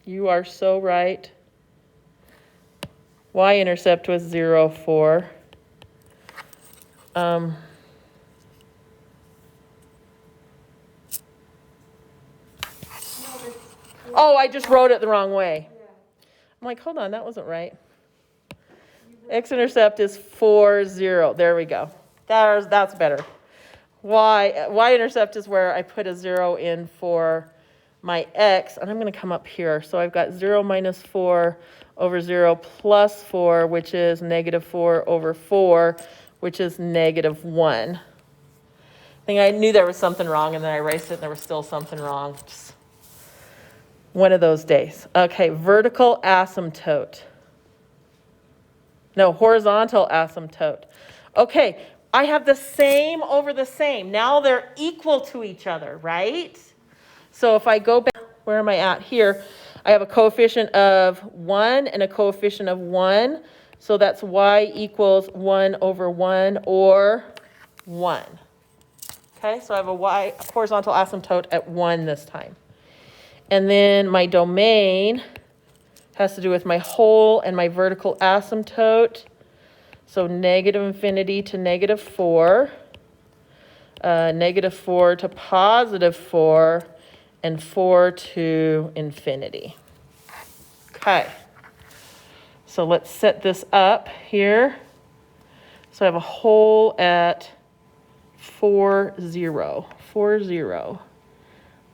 You are so right. Y-intercept was 0, 4. Oh, I just wrote it the wrong way. Yeah. I'm like, hold on, that wasn't right. X-intercept is 4, 0. There we go. That's better. Y-intercept is where I put a 0 in for my x, and I'm going to come up here. So I've got 0 minus 4 over 0 plus 4, which is -4 over 4, which is -1. I think I knew there was something wrong, and then I erased it, and there was still something wrong. Just one of those days. Okay, vertical asymptote. No, horizontal asymptote. Okay, I have the same over the same. Now they're equal to each other, right? So if I go back, where am I at here? I have a coefficient of 1 and a coefficient of 1. So that's y equals 1 over 1 or 1. Okay, so I have a horizontal asymptote at 1 this time. And then my domain has to do with my hole and my vertical asymptote. So -infinity to -4, -4 to +4, and 4 to infinity. Okay. So let's set this up here. So I have a hole at 4, 0. 4, 0.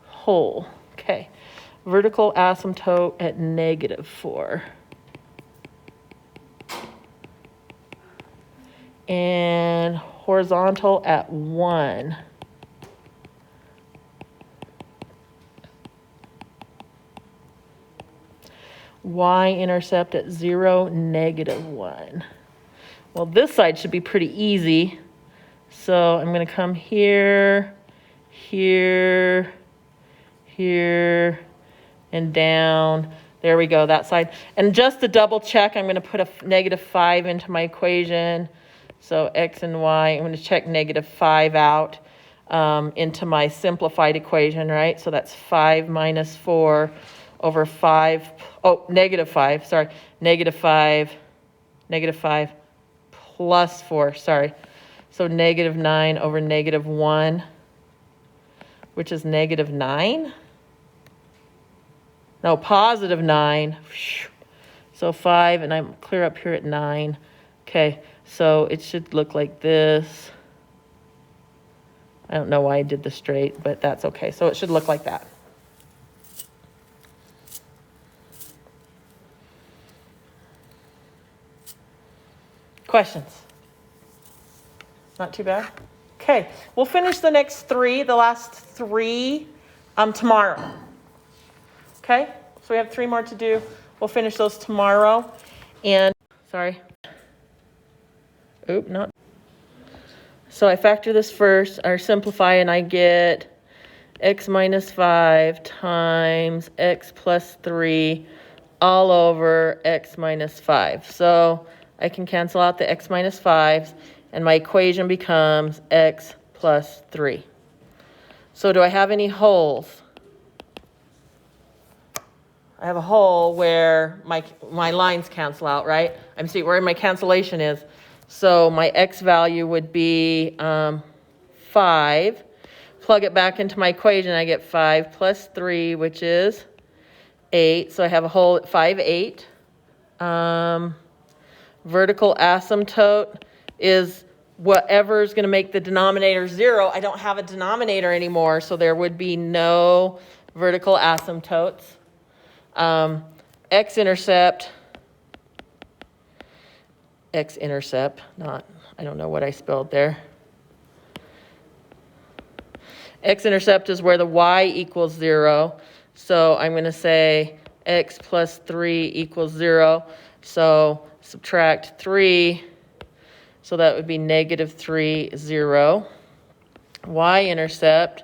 Hole. Okay. Vertical asymptote at -4. And horizontal at 1. Y-intercept at 0, -1. Well, this side should be pretty easy. So I'm going to come here, here, here, and down. There we go, that side. And just to double check, I'm going to put a -5 into my equation. So x and y, I'm going to check -5 out into my simplified equation, right? So that's 5 minus 4 over 5, -5, sorry, -5 plus 4, sorry. So -9 over -1, which is -9. No, +9. So 5, and I'm clear up here at 9. Okay, so it should look like this. I don't know why I did the straight, but that's okay. So it should look like that. Questions? Not too bad? Okay, we'll finish the last three, tomorrow. Okay, so we have 3 more to do. We'll finish those tomorrow. And, sorry. Oop, not. So I factor this first, or simplify, and I get x minus 5 times x plus 3 all over x minus 5. So I can cancel out the x minus 5s, and my equation becomes x plus 3. So do I have any holes? I have a hole where my lines cancel out, right? I'm seeing where my cancellation is. So my x value would be 5. Plug it back into my equation, I get 5 plus 3, which is 8. So I have a hole at 5, 8. Vertical asymptote is whatever is going to make the denominator 0. I don't have a denominator anymore, so there would be no vertical asymptotes. X-intercept x-intercept, not, I don't know what I spelled there. X-intercept is where the y equals 0. So I'm going to say x plus 3 equals 0. So subtract 3. So that would be negative 3, 0. Y-intercept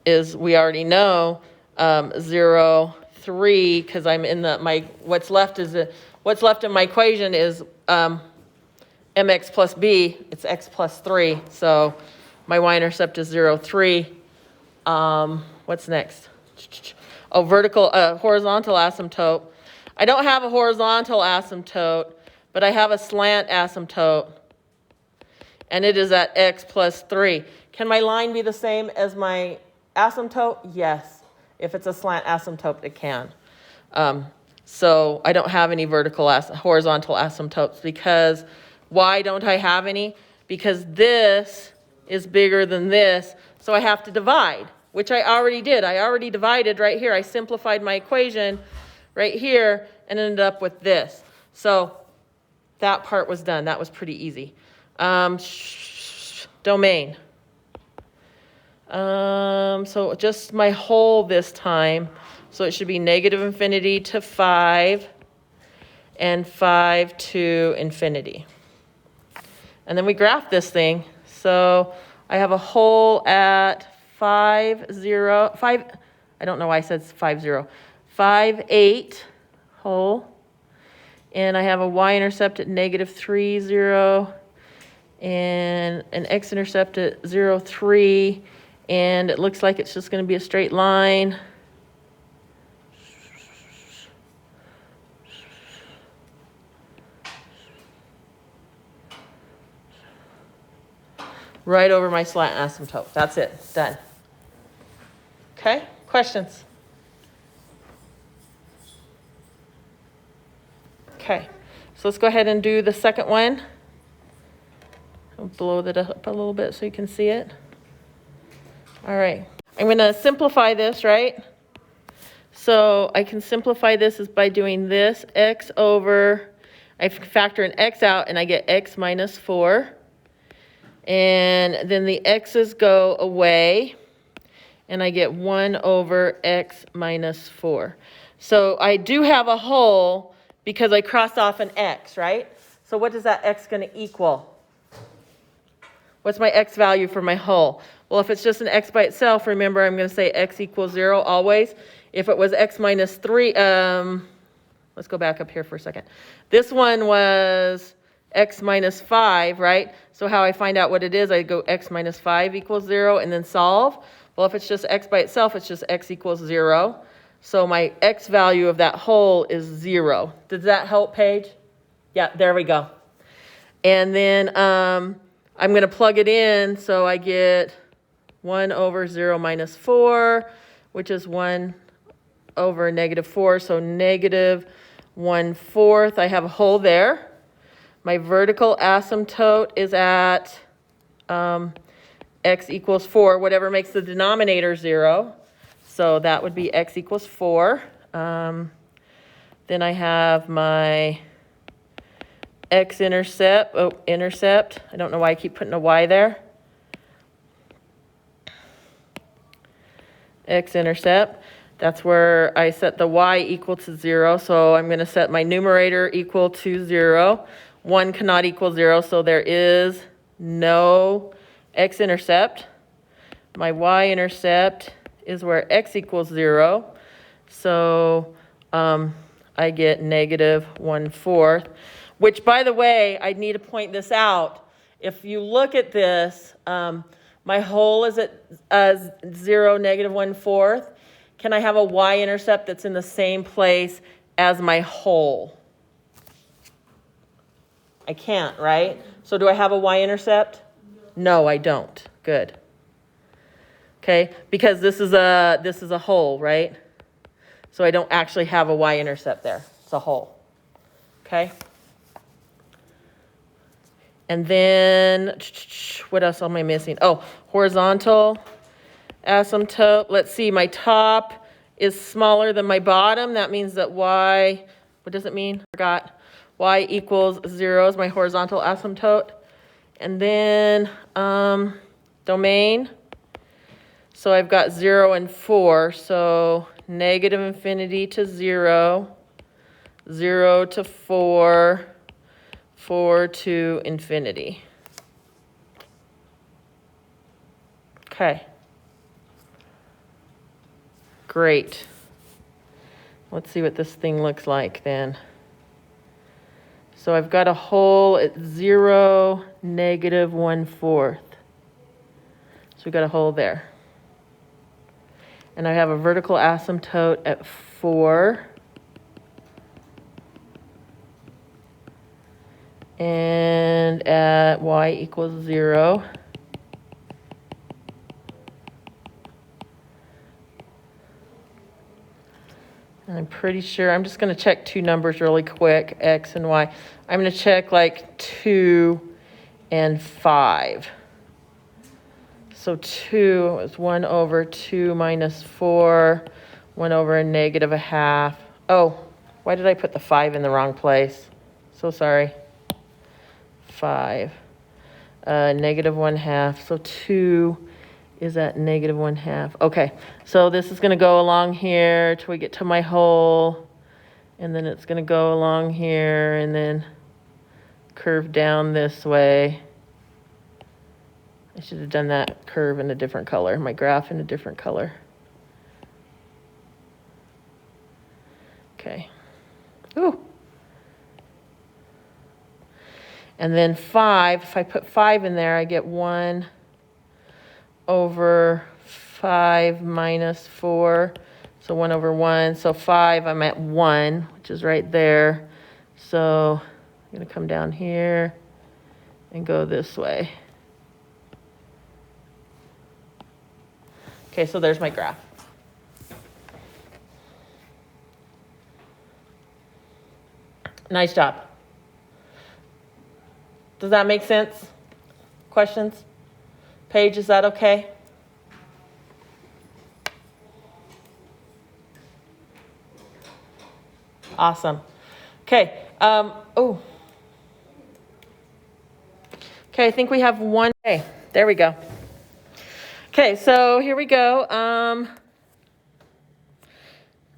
is, we already know, 0, 3, because I'm in what's left in my equation is mx plus b. It's x plus 3. So my y-intercept is 0, 3. What's next? Oh, horizontal asymptote. I don't have a horizontal asymptote, but I have a slant asymptote. And it is at x plus 3. Can my line be the same as my asymptote? Yes. If it's a slant asymptote, it can. So I don't have any horizontal asymptotes because why don't I have any? Because this is bigger than this, so I have to divide, which I already did. I already divided right here. I simplified my equation right here and ended up with this. So that part was done. That was pretty easy. Domain. So just my whole this time. So it should be negative infinity to 5 and 5 to infinity. And then we graph this thing. So I have a whole at 5, 0, 5, I don't know why I said 5, 0, 5, 8 whole. And I have a y-intercept at negative 3, 0, and an x-intercept at 0, 3, and it looks like it's just going to be a straight line. Right over my slant asymptote. That's it. Done. Okay? Questions? Okay. So let's go ahead and do the second one. I'll blow that up a little bit so you can see it. All right. I'm going to simplify this, right? So I can simplify this as by doing this. X over, I factor an x out and I get x minus 4. And then the x's go away, and I get 1 over x minus 4. So I do have a whole because I crossed off an x, right? So what is that x going to equal? What's my x value for my whole? Well, if it's just an x by itself, remember I'm going to say x equals 0 always. If it was x minus 3, let's go back up here for a second. This one was x minus 5, right? So how I find out what it is, I go x minus 5 equals 0 and then solve. Well, if it's just x by itself, it's just x equals 0. So my x value of that whole is 0. Does that help, Paige? Yeah, there we go. And then I'm going to plug it in, so I get 1 over 0 minus 4, which is 1 over negative 4, so negative 1/4. I have a whole there. My vertical asymptote is at x equals 4, whatever makes the denominator 0. So that would be x equals 4. Then I have my x-intercept, intercept. I don't know why I keep putting a y there. X-intercept. That's where I set the y equal to 0. So I'm going to set my numerator equal to 0. 1 cannot equal 0, so there is no x-intercept. My y-intercept is where x equals 0. So I get negative 1/4, which, by the way, I need to point this out. If you look at this, my whole is at 0, negative 1/4. Can I have a y-intercept that's in the same place as my whole? I can't, right? So do I have a y-intercept? No, I don't. Good. Okay, because this is a whole, right? So I don't actually have a y-intercept there. It's a whole. Okay? And then, what else am I missing? Oh, horizontal asymptote. Let's see, my top is smaller than my bottom. That means that y, what does it mean? Forgot. y equals 0 is my horizontal asymptote. And then domain. So I've got 0 and 4. So negative infinity to 0, 0 to 4, 4 to infinity. Okay. Great. Let's see what this thing looks like then. So I've got a hole at 0, negative 1/4. So we've got a hole there. And I have a vertical asymptote at 4. And at y equals 0. And I'm pretty sure, I'm just going to check two numbers really quick, x and y. I'm going to check like 2 and 5. So 2 is 1 over 2 minus 4, 1 over a negative a half. Oh, why did I put the 5 in the wrong place? So sorry. 5. Negative 1/2. So 2 is at negative 1/2. Okay, so this is going to go along here till we get to my hole. And then it's going to go along here and then curve down this way. I should have done that curve in a different color, my graph in a different color. Okay. Ooh. And then 5, if I put 5 in there, I get 1 over 5 minus 4. So 1 over 1. So 5, I'm at 1, which is right there. So I'm going to come down here and go this way. Okay, so there's my graph. Nice job. Does that make sense? Questions? Paige, is that okay? Awesome. Okay. Okay, I think we have one. Okay, there we go. Okay, so here we go.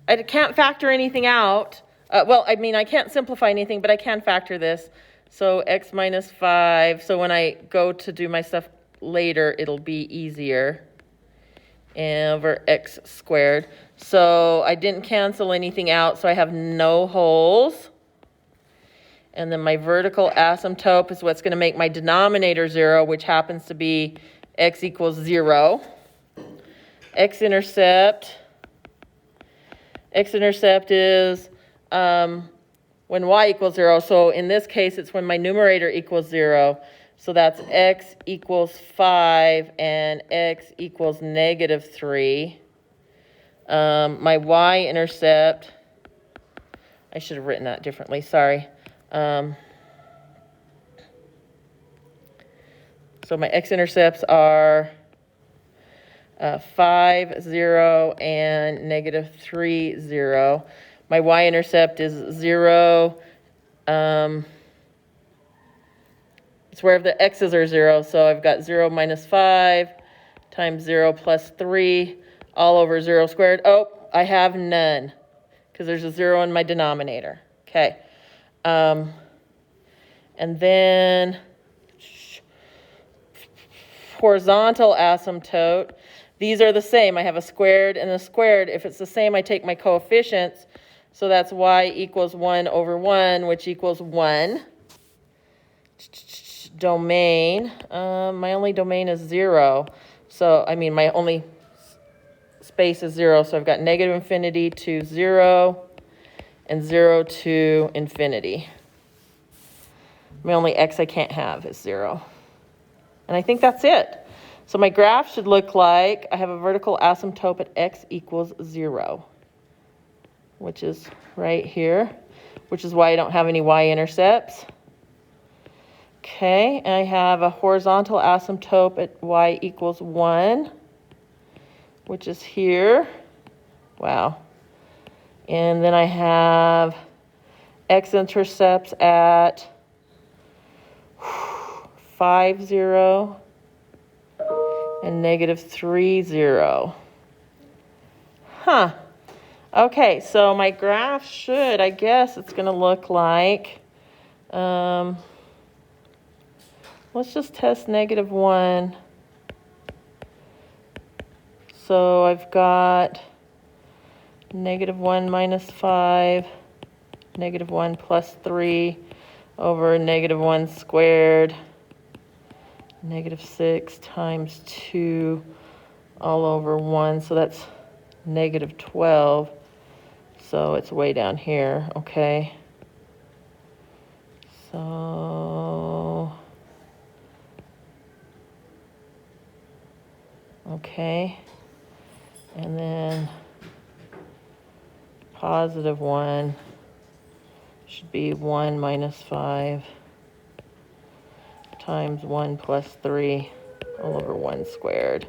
I can't factor anything out. Well, I mean, I can't simplify anything, but I can factor this. So x minus 5. So when I go to do my stuff later, it'll be easier. And over x squared. So I didn't cancel anything out, so I have no holes. And then my vertical asymptote is what's going to make my denominator 0, which happens to be x equals 0. X-intercept is when y equals 0. So in this case, it's when my numerator equals 0. So that's x equals 5 and x equals negative 3. My y-intercept, I should have written that differently, sorry. So my x-intercepts are 5, 0, and negative 3, 0. My y-intercept is 0. It's wherever the x's are 0. So I've got 0 minus 5 times 0 plus 3 all over 0 squared. Oh, I have none because there's a 0 in my denominator. Okay. And then horizontal asymptote. These are the same. I have a squared and a squared. If it's the same, I take my coefficients. So that's y equals 1 over 1, which equals 1. Domain. My only domain is 0. So, I mean, my only space is 0. So I've got negative infinity to 0 and 0 to infinity. My only x I can't have is 0. And I think that's it. So my graph should look like I have a vertical asymptote at x equals 0, which is right here, which is why I don't have any y-intercepts. Okay, and I have a horizontal asymptote at y equals 1, which is here. Wow. And then I have x-intercepts at 5, 0, and negative 3, 0. Huh. Okay, so my graph should, I guess it's going to look like, let's just test negative 1. So I've got negative 1 minus 5, negative 1 plus 3 over negative 1 squared, negative 6 times 2 all over 1. So that's negative 12. So it's way down here, okay? So, okay. And then positive 1 should be 1 minus 5 times 1 plus 3 all over 1 squared.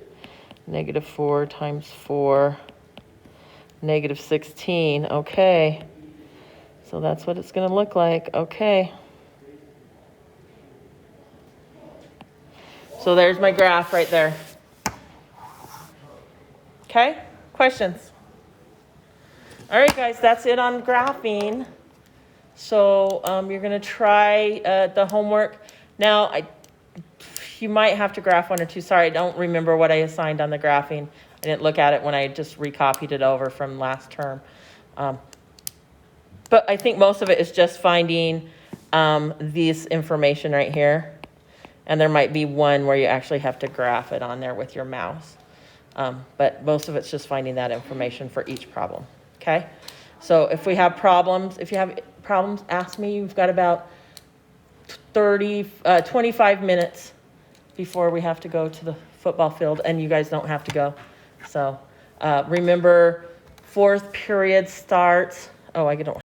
Negative 4 times 4, negative 16. Okay. So that's what it's going to look like. Okay. So there's my graph right there. Okay? Questions? All right, guys, that's it on graphing. So you're going to try the homework. Now, you might have to graph 1 or 2. Sorry, I don't remember what I assigned on the graphing. I didn't look at it when I just recopied it over from last term. But I think most of it is just finding this information right here. And there might be one where you actually have to graph it on there with your mouse. But most of it's just finding that information for each problem. Okay? So if you have problems, ask me. You've got about 25 minutes before we have to go to the football field, and you guys don't have to go. So remember, 4th period starts. Oh, I don't